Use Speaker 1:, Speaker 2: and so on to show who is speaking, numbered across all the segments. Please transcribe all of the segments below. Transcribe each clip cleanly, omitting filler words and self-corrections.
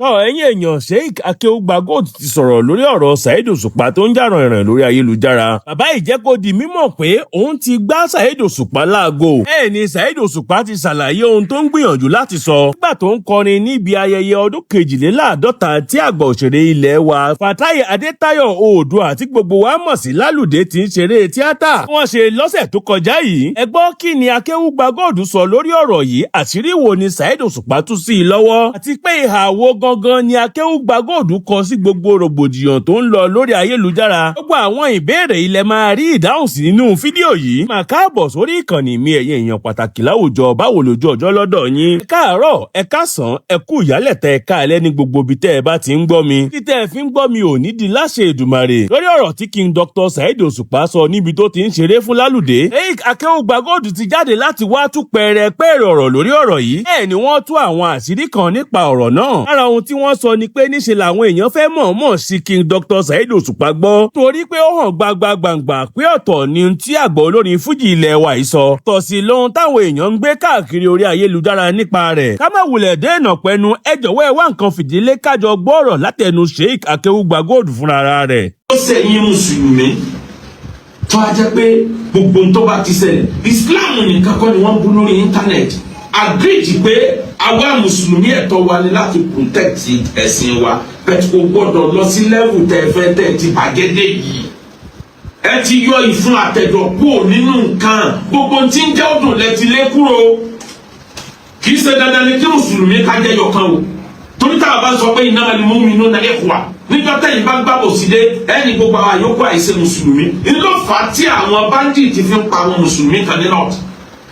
Speaker 1: ẹ̀yin èèyàn Saheed Akewugbagold ti sọ̀rọ̀ lórí ọ̀rọ̀ Saheed Osupan tó ń jà ràìnràìn lórí ayélujára. Bàbá yìí jẹ́ kó di mímọ̀ pé òun ti gbá Saheed Osupan láago. Bẹ́ẹ̀ ni Saheed Osupan ti ṣàlàyé ohun tó ń gbìyànjú láti sọ nígbà tó ń kọrin níbi ayẹyẹ ọdún 42 tí àgbà òṣèré ilẹ̀ wa Fatai Adétayọ̀ Oòduà tí gbogbo wa mọ̀ sí Lálùdé ti ń ṣeré tíátà wọ́n ṣe lọ́sẹ̀ tó kọjá yìí. Ẹ gbọ́ kí ni Akewugbagold sọ lórí ọ̀rọ̀ yìí, àṣírí wo ni Saheed Osupan tú sí i lọ́wọ́, àti pé ìhà wo gangan ni Akewugbagold kọ sí gbogbo rògbòdìyàn tó ń lọ lórí ayélujára. Gbogbo àwọn ìbéèrè ilẹ̀ máa rí ìdáhùn sí nínú fídíò yìí. Máa káàbọ̀ sórí ìkànnì mi ẹ̀yin èèyàn pàtàkì láwùjọ. Báwo lójú ọjọ́ lọ́dọ̀ yín? Ẹ káàárọ̀, ẹ káàsán, ẹ kú ìyálẹ̀ta, ẹ káalẹ́ ní gbogbo ibi tẹ́ ẹ bá ti ń gbọ́ mi. Títẹ́ ẹ fi ń gbọ́ mi ò ní di láṣẹ Èdùmàrè. Lórí ọ̀rọ̀ tí King Dr. Saheed Osupan sọ níbi tó ti ń ṣeré fún Lálùdé, Saheed Akewugbagold ti jáde láti wá tú pẹ̀rẹ̀pẹ̀rẹ̀ ọ̀rọ̀ lórí ọ̀rọ̀ yìí. Bẹ́ẹ̀ ni wọ́n tú àwọn àṣírí kan nípa ọ̀rọ̀ náà. Lára ohun tí wọ́n sọ ni pé níṣe làwọn èèyàn fẹ́ mọ̀ọ́mọ̀ sí King Dr. Saheed Osupan gbọ́, torí pé ó hàn gbangba pé ọ̀tọ̀ ni tí àgbà olórin fújì ilẹ̀ wa yìí sọ, tọ̀sí lóhun táwọn èèyàn ń gbé káàkiri orí ayélujára nípa rẹ̀. Ká má wulẹ̀ dènà pẹnu, ẹ jọ̀wọ́ ẹ wá nǹkan fìdílé kájọ gbọ́rọ̀ látẹnu Saheed Akewugbagold fúnra rẹ̀.
Speaker 2: Ó sẹ́yìn mùsùlùmí tó a jẹ́ pé gbogbo tó bá ti ṣẹlẹ̀ Islam nìkan kọ́ ni wọ́n bú lórí íńtánẹ́ẹ̀tì. Agreed pé àwa mùsùlùmí ẹ̀tọ́ wa ni láti protect ẹ̀sìn wa, bẹ́ẹ̀ kò gbọ́dọ̀ lọ sí level tẹ́ tẹ́ ti bàgẹ́dẹ́ yìí. Ẹ ti yọ ìfun àtẹ̀dọ̀ kúrò nínú nǹkan, gbogbo tí ń jẹ́ ọdún lẹ ti lé kúrò. Kì í ṣe dandan ni kí mùsùlùmí ká jẹ́ yọkan o, torí tá a bá sọ pé innamal mu'minuna ikhwa, níjọ́ tẹ́yìn bá gbàgbọ́ sí dé ẹni gbogbo àwọn àyókù àìṣe mùsùlùmí. Ìlú fà á tí àwọn bandit fi ń pa àwọn mùsùlùmí kan ní north.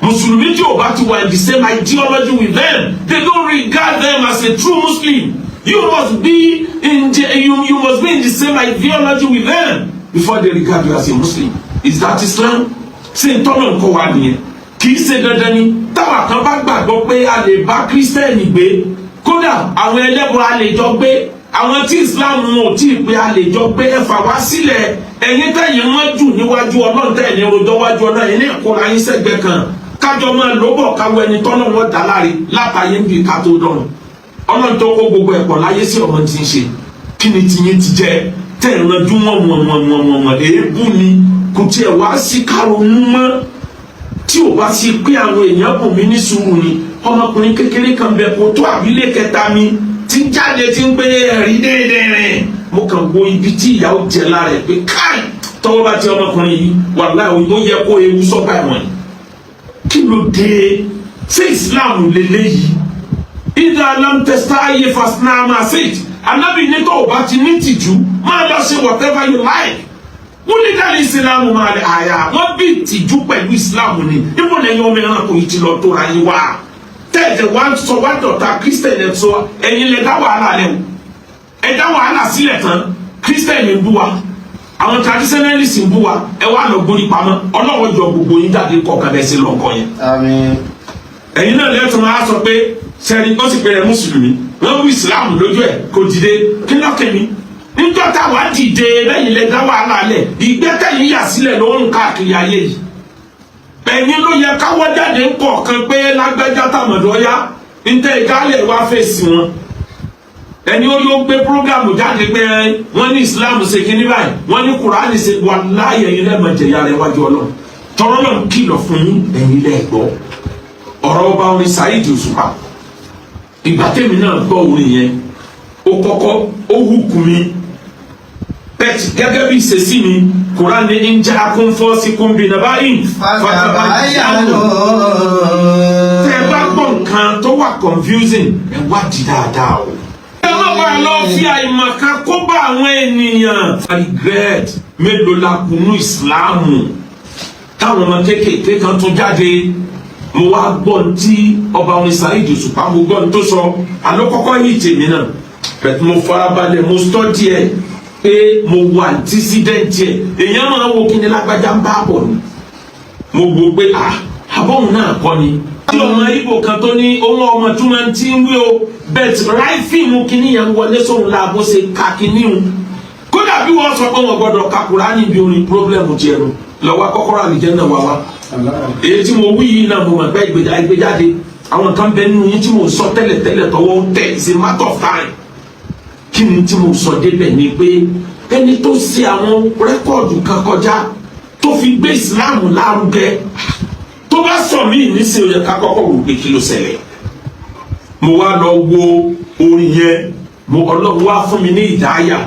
Speaker 2: Mùsùlùmí tí ò bá ti wà in the same ideology with them, they don't regard them as a true Muslim. You must be in the same ideology with them before they regard you as a Muslim. Is that Islam? Ṣé ntọ́nà nǹkan wà nìyẹn? Kì í ṣe dandan ni táwa kan bá gbàgbọ́ pé a lè bá kírísítẹ́nì gbé, kódà àwọn ẹlẹ́bọ a lè jọ gbé, àwọn tí Islam wọn ò tí ì pé a lè jọ gbé. Ẹ fà wá sílẹ̀, ẹ̀yin tẹ̀yìn wọ́n jù níwájú Ọlọ́run tẹ̀yìn rojọ́ wájú Ọlọ́run, ẹ̀yin ní ẹ̀kọ́ ayé sẹ́gbẹ́ kan kájọ máa lóbọ̀ káwọ ẹni tọ́nà wọn dá láre látàyé ń bi ká tó dọ̀rùn. Ọlọ́run tó kó gbogbo ẹ̀pọ̀ láyé sí ọmọ tí ń ṣe kí ni tiyín ti jẹ́ tẹ̀ ń ranjú wọ̀n èébú ni kò tiẹ̀ wá sí karùn-ún mọ́. Tí ò bá sí pé àwọn èèyàn bùn mí ní sùúrù ni ọmọkùnrin kékeré kan bẹ kó tó àbílẹ̀ kẹta mi tí ń jáde tí ń gbé ẹ̀rí déédéé rẹ̀. Mo kàn wo ibi tí ìyàwó jẹ lára ẹ̀ pé káì tọwọ́ bá ti ọmọkùnrin yìí wàláhì ó yẹ kó ewu sọ́gbà ẹ̀wọ̀n yìí. Kí ló dé? Ṣé Islam lélẹ́yìí? Ìdá alámtẹ́sítà ayé fásinà máa ṣe it. Anábì ní tó o bá ti ní tìjú máa lọ ṣe whatever you like. Wọ́n ní dárí Ìsìlámù máa lè àyà. Wọ́n bí tìjú pẹ̀lú Ìsìlámù ni. Níbo lẹ́yìn ọmọ ẹranko yìí ti lọ tó ra yín wá? Tẹ́ẹ̀tẹ̀ wá sọ wá dọ̀tà Kírísítẹ̀nì ẹ̀ sọ ẹ̀yin lẹ dá wàhálà rẹ̀ o. Ẹ dá wàhálà sílẹ̀ tán Kírísítẹ̀nì ń bú wa. Àwọn traditionalists ń bú wa. Ẹ wá lọ gbórí pamọ́. Ọlọ́wọ́ jọ gbogbo yín jáde kọ̀ọ̀kan bẹ́ẹ̀ sí lọ́kọ̀ yẹn.
Speaker 3: Àmín.
Speaker 2: Ẹ̀yin náà lẹ́tọ̀ọ́ máa sọ pé sẹ́ni ó sì pèrè mùsùlùmí wọ́n wí Ìsìlámù lójú ẹ̀ kò dìde kí lọ́kẹ́ mi. Níjọ́ táwa dìde lẹ́yìn lẹ dá wàhálà lẹ̀ ìgbẹ́kẹ̀yìn yà sílẹ̀ lọ́rùn káàkiri ayé yìí. Ẹ̀yin ló yẹ káwọ́ jáde ń kọ̀ọ̀kan pé lágbájá tàmọ̀dọ́ yá níta ìdálẹ̀ wá fèsì wọn. Ẹni ó yóò gbé prógámù jáde pé wọ́n ní Ìsìlámù ṣe kíní báyìí wọ́n ní Kùránì ṣe wà láàyè yín lẹ́mọ̀jẹ̀yà rẹ̀ wájú Ọlọ́run. Tọ́rọ́ náà ń kìlọ̀ fún yín ẹ̀yin lẹ́gbọ́. Ọ̀rọ̀ ọba orin Saheed Osupan ìgbà tèmi náà gbọ́ orin yẹn ó kọ́kọ́ ó hùkù mi bẹ́ẹ̀ gẹ́gẹ́ bí ìṣesí mi Kùránì ń jẹ́ akúnfọ́sí kúnbi nàbá yìí fàtàbáyàló. Tẹ́ ẹ bá gbọ́ nǹkan tó wà confusing ẹ wádìí dáadáa o. Ẹ má bàa lọ fi àìmọ̀kan kó bá àwọn ènìyàn. Regret mélòó la kùnú Ìsìláàmù táwọn ọmọ kéékèèké kan tún jáde. Mo wá gbọ́ tí ọba orin Saheed Osupan mo gbọ́ tó sọ àlọ́ kọ́kọ́ yìí tèmi náà bẹ̀tẹ̀ mo farabalẹ̀ mo study ẹ̀ pé mo wo antecedent ẹ̀ èèyàn máa wo kí ni lágbájá ń bá bọ̀ ni mo gbọ́ pé àbọ̀hún náà kọ́ ni. Tí ọmọ Ìgbò kan tó ní owó ọmọ tó máa ti ń wí o bẹ́ẹ̀ ráì fíìmù kìíní yẹn wọlé sóhun la bó ṣe ka kìíní o kódà bí wọ́n sọ pé wọ́n gbọ́dọ̀ ka Kùránì bí orin pírọ́blẹ̀mù jẹ́ nu lọ́wọ́ kọ́kọ́rọ́ àlìjẹ́ náà wá wá. Èyí tí mo wí yìí náà mo mọ̀ pé ìgbéjáde àwọn kan bẹ nínú yín tí mo sọ tẹ́lẹ̀ tọwọ́ tẹ̀ it's a matter of time kí ni tí mo sọ débẹ̀ ni pé ẹni tó ṣe àwọn rẹ́kọ̀dù kan kọjá tó fi gbé ìsìláàmù lárugẹ tó bá sọ mí níṣẹ́ ó yẹ ká kọ́kọ́ wò pé kí ló ṣẹlẹ̀. mo wá lọ wo orin yẹn Ọlọ́run wá fún mi ní ìdáyà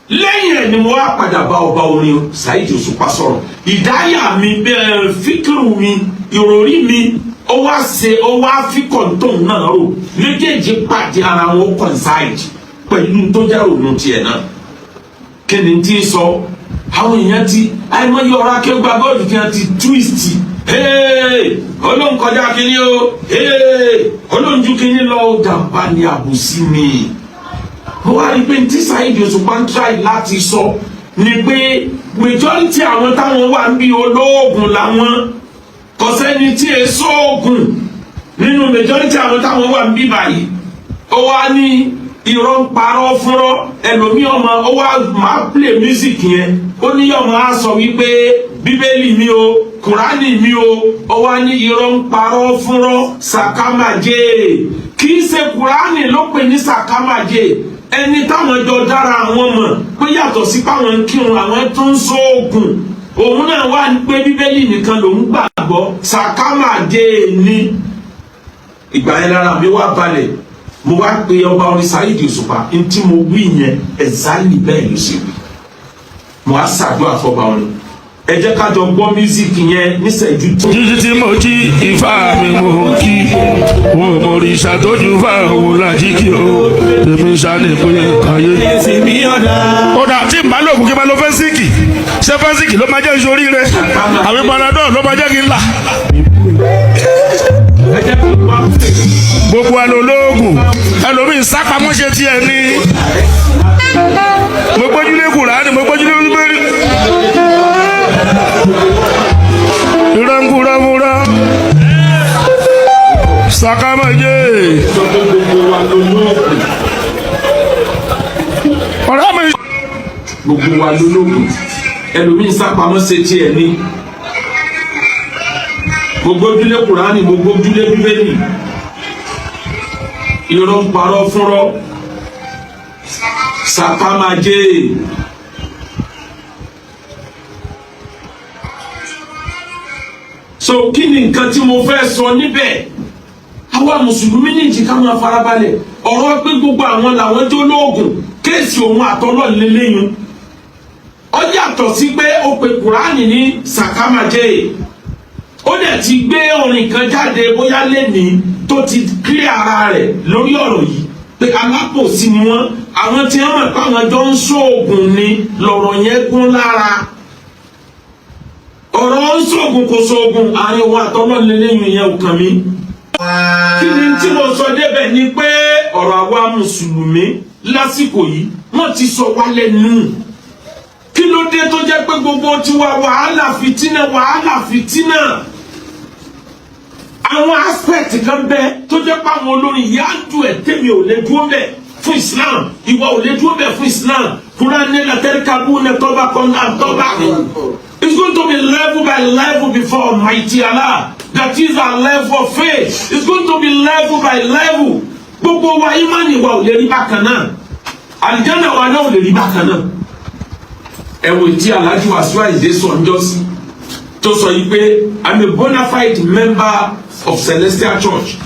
Speaker 2: lẹ́yìn ẹ̀ ni mo wá padà bá ọba orin Saheed Osupa sọ̀rọ̀. ìdáyà mi bẹ́ẹ̀ fíkìrù mi ìròrí mi ó wá fi kọ̀ǹtọ̀n náà rò méjèèjì pàdé ara wọn coincide pẹ̀lú tó jẹ́ òun tiẹ̀ náà. kí ni tí ń sọ àwọn èèyàn ti àìmọye ọ̀rọ̀ Akewugbagold kí wọ́n ti twist Ọlọ́run kọjá kínní o Ọlọ́run ju kínní lọ jàmbá ni àbòsí mi. mo wá rí i pé tí Saheed Osupa ń try láti sọ ni pé majority àwọn táwọn wà ń bí olóògùn làwọn kò sẹ́ni tí è sóògùn nínú majority àwọn táwọn wà ń bí báyìí. ó wá ní irọ́ ń parọ́ fúnrọ́ ẹlòmíì ọmọ ó wá máa play music yẹn ó ní yọmọ á sọ wípé bíbélì mi o kùránì mi o ó wá ní irọ́ ń parọ́ fúnrọ́ sàkámàjé kì í ṣe kùránì ló pè ní sàkámàjé ẹni táwọn jọ dára àwọn mọ̀ pé yàtọ̀ sí páwọn ń kírun àwọn tó ń sóògùn òun náà wà ní pé bíbélì nìkan lòún gbàgbọ́ sàkámàjé ni. ìgbà yẹn lára mi wá balẹ̀ mo wá pe ọba orin Saheed Osupa ntí mo wí yẹn ẹ̀záìlì bẹ́ẹ̀ ló ṣe wí. mo á ṣàdúrà fọba orin ẹ jẹ́ ká jọ gbọ́ mísíkì yẹn níṣẹ́jú tó.
Speaker 3: jíjí tí mo jí ifá mi mo kí wọn mo rí ìṣàtọ́jú fáwọn làjíkì o tèmi ṣáni pé ayé. ó dà tí màá lòògùn kí n máa lo fẹ́síkì ṣé fẹ́síkì ló máa jẹ́ ìṣoríire àbí panadol ló máa jẹ́ kí n là. gbogbo alolóògùn ẹlòmíín sápamọ́ ṣe tiẹ̀ ní. mo gbójúlé Kùránì mo gbójúlé olúbẹ́rẹ́. ìrọ̀ǹkúrọ̀múrọ̀ sàkámọ́jé. ọ̀rọ̀ mi.
Speaker 2: gbogbo wa lolóògùn ẹlòmíín sápamọ́ ṣe tiẹ̀ ní. mo gbójúlé Kùránì mo gbójúlé bíbélì irọ́ ń parọ́ fúnrọ́ sàkámàjé. so kí ni nǹkan tí mo fẹ́ sọ níbẹ̀ àwa mùsùlùmí ní ìjì ká máa farabalẹ̀ ọ̀rọ̀ pé gbogbo àwọn làwọn jó lóògùn kéèsì òun àtọ́lọ́ lélẹ́yìn ó yàtọ̀ sí pé ó pe Kùránì ní sàkámàjé ó dẹ̀ ti gbé orin kan jáde bóyá lẹ́nìí tó ti clear ara rẹ̀ lórí ọ̀rọ̀ yìí pé alápòsí ni wọ́n àwọn tí wọ́n mọ̀ pé àwọn jọ ń ṣoògùn ni lọ̀rọ̀ yẹn gún lára ọ̀rọ̀ ń ṣoògùn kò ṣoògùn àárín òun àtọ́lọ́ lélẹ́yìn yẹn ò kàn mí. kí ni tí mo sọ débẹ̀ ni pé ọ̀rọ̀ àwa mùsùlùmí lásìkò yìí wọ́n ti sọ wá lẹ́nu kí ló dé tó jẹ́ pé gbogbo tiwa wàhálà fìtínà àwọn aspect kan bẹ tó jẹ́ pé àwọn olórin yìí á dùn ẹ̀ tèmi ò lè dúró bẹ̀ fún Islam ìwà ò lè dúró bẹ̀ fún Islam Quran ní latẹ́ríkàbù ní tọ́ba kan náà tọ́ba it's going to be level by level before Almighty Allah that is our level of faith it's going to be level by level gbogbo wa imani wa ò lè rí bákan náà àlìjánnà wa náà ò lè rí bákan náà ẹ̀wọ̀n tí Alhaji Wasiu Ayinde sọ ń jọ sí tó sọ yìí pé I'm a bona fide member of Celestial Church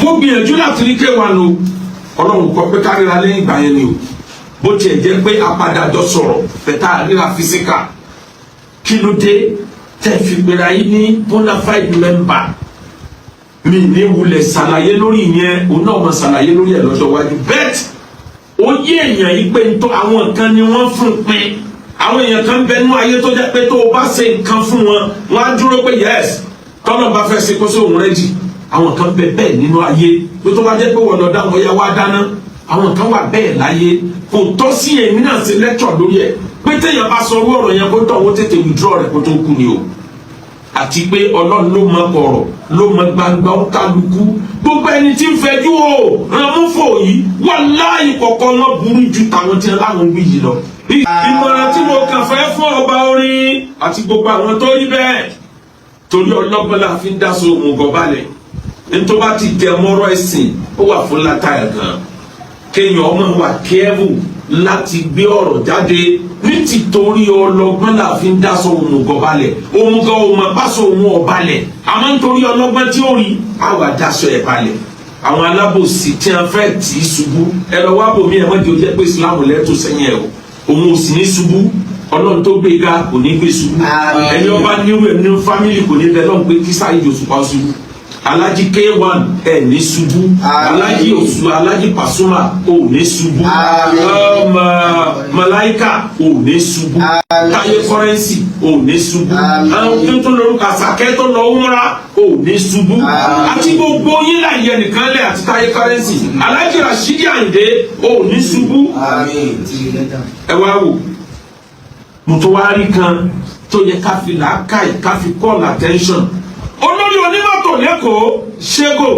Speaker 2: mo gbìyànjú láti rí kéwàá lò Ọlọ́run kọ pé kárìíra lẹ́yìn ìgbà yẹn ni o bó tiẹ̀ jẹ́ pé apàdàjọ sọ̀rọ̀ fẹ̀tà ríra physical kí ló dé tẹ́ fi gbéra yìí ní bona fide member mi ní wulẹ̀ ṣàlàyé lórí yẹn òun náà mọ̀ ṣàlàyé lórí ẹ̀ lọ́jọ́ iwájú bẹ́ẹ̀ ó yé èèyàn yìí pé nítorí àwọn nǹkan ni wọ́n fún pin àwọn èèyàn kan bẹ nínú ayé tó jẹ́ pé tó o bá ṣe nǹkan fún wọn wọ́n á dúró pé yes tọ́lọ̀ bá fẹ́ ṣe kó sí òun rẹ́jì àwọn kan bẹ bẹ́ẹ̀ nínú ayé pé tó bá jẹ́ pé wọ́n lọ dá wọn yá wá dáná àwọn kan wà bẹ́ẹ̀ láyé kò tọ́ sí èmi náà ṣe lecture lórí ẹ̀ pé téèyàn bá sọ orú ọ̀rọ̀ yẹn kó tọ̀ wọ́n tètè withdraw rẹ̀ kó tó kú ni o àti pé Ọlọ́run ló mọ kọ̀rọ̀ ló mọ gbangba ó kálukú gbogbo ẹni tí ń fẹjú o ramúfò yìí wàláhì kọ̀ọ̀kan wọn burú ju tàwọn tí wọn láwọn wí yìí lọ. ìmọ̀ràn tí mo kàn fẹ́ fún ọba orin àti gbogbo àwọn tó rí bẹ́ẹ̀ torí ọlọ́gbọ́n la fi ń dá so òun gọ̀ balẹ̀ ní tó bá ti jẹ mọ́rọ́ ẹ̀sìn ó wà fún látàyà gan kéèyàn ọmọ wa careful láti gbé ọ̀rọ̀ jáde ní tìtorí ọlọ́gbọ́n la fi ń dáṣọ òmùgọ̀ balẹ̀ òmùgọ̀ òmùpásọ òmù ọ̀balẹ̀ àmọ́ nítorí ọlọ́gbọ́n tí ó rí àwa dáṣọ ẹ̀ balẹ̀ àwọn alábòsí tí wọ́n fẹ́ tì í ṣubú ẹ lọ wá bòmí ẹ̀ wọ́n di ojú ẹ pé Islam lẹ́tọ̀ sẹ́yìn ẹ̀ o òun ò sì ní ṣubú Ọlọ́run tó gbé ga kò ní gbé ṣubú ẹni ọba níwèé ní fámìlì kò ní bẹ́ẹ̀ lọ́n pé kí Saheed Osupan ṣubú Alhaji K1 ẹ ní ṣubú Alhaji Pasuma ò ní ṣubú Malaika ò ní ṣubú Taye Currency ò ní ṣubú àwọn tó lórúkọ Àṣàkẹ́ tó lọ Umra ò ní ṣubú àti gbogbo yín láyé nìkan lẹ àti Taye Currency Alhaji Rashidi Ayinde ò ní ṣubú ẹ wá wò mùtúwárí kan tó yẹ ká fi làákàyè ká fi call attention olórí onímọ̀tò lẹ́kọ̀ọ́ Ṣégò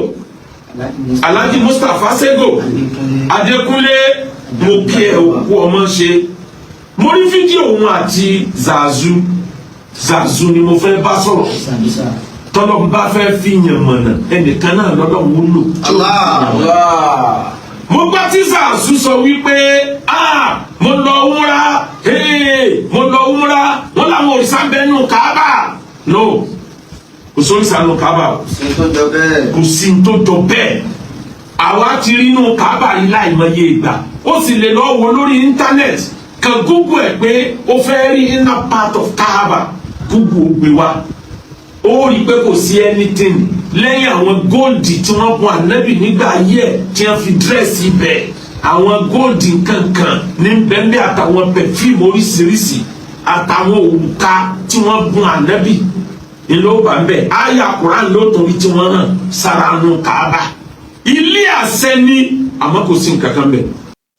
Speaker 2: Alhaji Mustapha Ṣégò Adékúnlé mo kí ẹ òkú ọmọ ṣe mo rí fídíò òun àti Zazu ni mo fẹ́ bá sọ̀rọ̀ tọ́lọ́ bá fẹ́ fi yàn mọ̀nà ẹnìkan náà lọ́dọ̀ wọ́n lò mo gbọ́ tí Zazu sọ wípé mo lọ Umra wọ́n làwọn òrìṣà bẹ́ẹ̀ nù Káàbà no kò sórí sànù Káàbà kò sí tó jọ bẹ́ẹ̀ àwa ti rí inú Káàbà yìí láìmọye ìgbà ó sì lè lọ wo lórí íńtánẹ́ẹ̀tì kan Google ẹ̀ pé ó fẹ́ rí inner part of Káàbà Google gbé wa ó rí i pé kò sí anything lẹ́yìn àwọn góòdì tí wọ́n bọ ànábì nígbà ayé ẹ̀ tí wọ́n fi dírẹ́sì ibẹ̀ àwọn góòdì kankan ní bẹ́ẹ̀ àtàwọn pẹ̀fíìmù oríṣiríṣi àtàwọn òrùka tí wọ́n bọ ànábì ìlú bá ń bẹ àyà Quran ló torí tí wọ́n hàn sára nù Káàbà ilé àṣẹ ni àmọ́ kò sí nǹkan kan bẹ.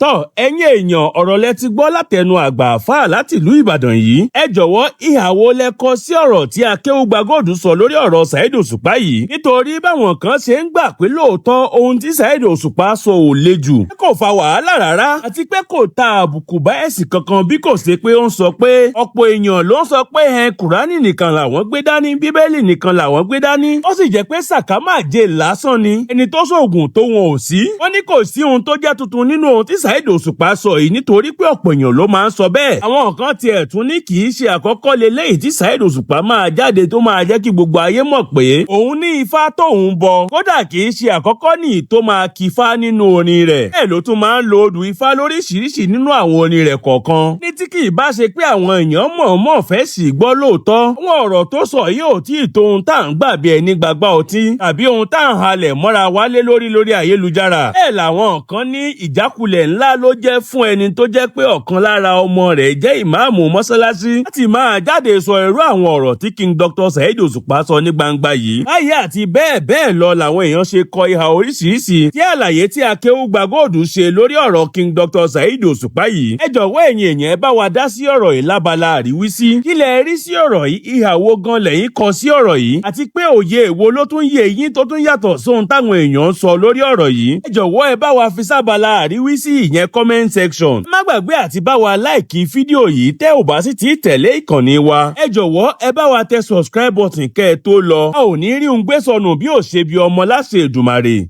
Speaker 1: tọ́ ẹ̀yin èèyàn ọ̀rọ̀ lẹ ti gbọ́ látẹnu àgbà àfáà láti ìlú Ìbàdàn yìí ẹ jọ̀wọ́ ìhàwó lẹ kọ sí ọ̀rọ̀ tí Akewugbagold sọ lórí ọ̀rọ̀ Saheed Osupan yìí nítorí báwọn kan ṣe ń gbà pé lóòótọ́ ohun tí Saheed Osupan sọ ò le jù kò fa wàhálà rárá àti pé kò ta àbùkù bá ẹ̀sìn kankan bí kò ṣe pé ó ń sọ pé ọ̀pọ̀ èèyàn ló ń sọ pé Kùránì nìkan làwọn gbé dání Bíbélì nìkan làwọn gbé dání ó sì jẹ́ pé sàkámàjẹ lásán ni ẹni tó sóògùn tó wọn ò sí wọ́n ní kò sí ohun tó jẹ́ tuntun nínú ohun tí Saheed Osupan sọ yìí nítorí pé ọ̀pọ̀ èèyàn ló máa ń sọ bẹ́ẹ̀ àwọn kan tiẹ̀ tún ní kì í ṣe àkọ́kọ́ leléyìí tí Saheed Osupan máa jáde tó máa jẹ́ kí gbogbo ayé mọ̀ pé òun ní ifá tóun bọ kódà kì í ṣe àkọ́kọ́ nìyí tó máa kífá nínú orin rẹ̀ bẹ́ẹ̀ ló tún máa ń lo odù ifá lóríṣiríṣi nínú àwọn orin rẹ̀ kọ̀ọ̀kan ní tí kì í bá ṣe pé àwọn èèyàn mọ̀ọ́mọ̀ fẹ́ sì gbọ́ lóòótọ́ àwọn ọ̀rọ̀ tó sọ yìí ò tí ì tó ohun tá à ń gbà bí ẹni gbàgbá ọtí tàbí ohun tá à ń halẹ̀ mọ́ra wálé lórí ayélujára bẹ́ẹ̀ làwọn kan ní ìjákulẹ̀ ńlá ló jẹ́ fún ẹni tó jẹ́ pé ọ̀kan lára ọmọ rẹ̀ jẹ́ ìmáàmù mọ́sálásí láti máa jáde sọ irú àwọn ọ̀rọ̀ tí King Dr. Saheed Osupan sọ ní gbangba yìí. báyìí àti bẹ́ẹ̀ lọ làwọn èèyàn ṣe kọ ìhà oríṣiríṣi tí àlàyé tí Akewugbagold ṣe lórí ọ̀rọ̀ King Dr. Saheed Osupan yìí. ẹ jọ̀wọ́ ẹ̀yin èèyàn ẹ bá wa dá sí ọ̀rọ̀ yìí lábala àríwísí. kí lẹ rí sí ọ̀rọ̀ yìí ìhà wo gan lẹ́yìn kọ sí ọ̀rọ̀ yìí àti pé òye èwo ló tún yé yín tó tún yàtọ̀ sóhun táwọn èèyàn ń sọ lórí ọ̀rọ̀ yìí. ẹ jọ̀wọ́ ẹ bá wa fi sábala àríwísí ìyẹn comment section. má gbàgbé àti bá wa láìkí fídíò yìí tẹ́ ò bá sì ti tẹ̀lé ìkànnì wa. ẹ jọ̀wọ́ ẹ bá wa tẹ subscribe button kẹ́ ẹ tó lọ. a ò ní rí un gbé sọnù bí ò ṣe bí ọmọ láṣẹ Èdùmàrè.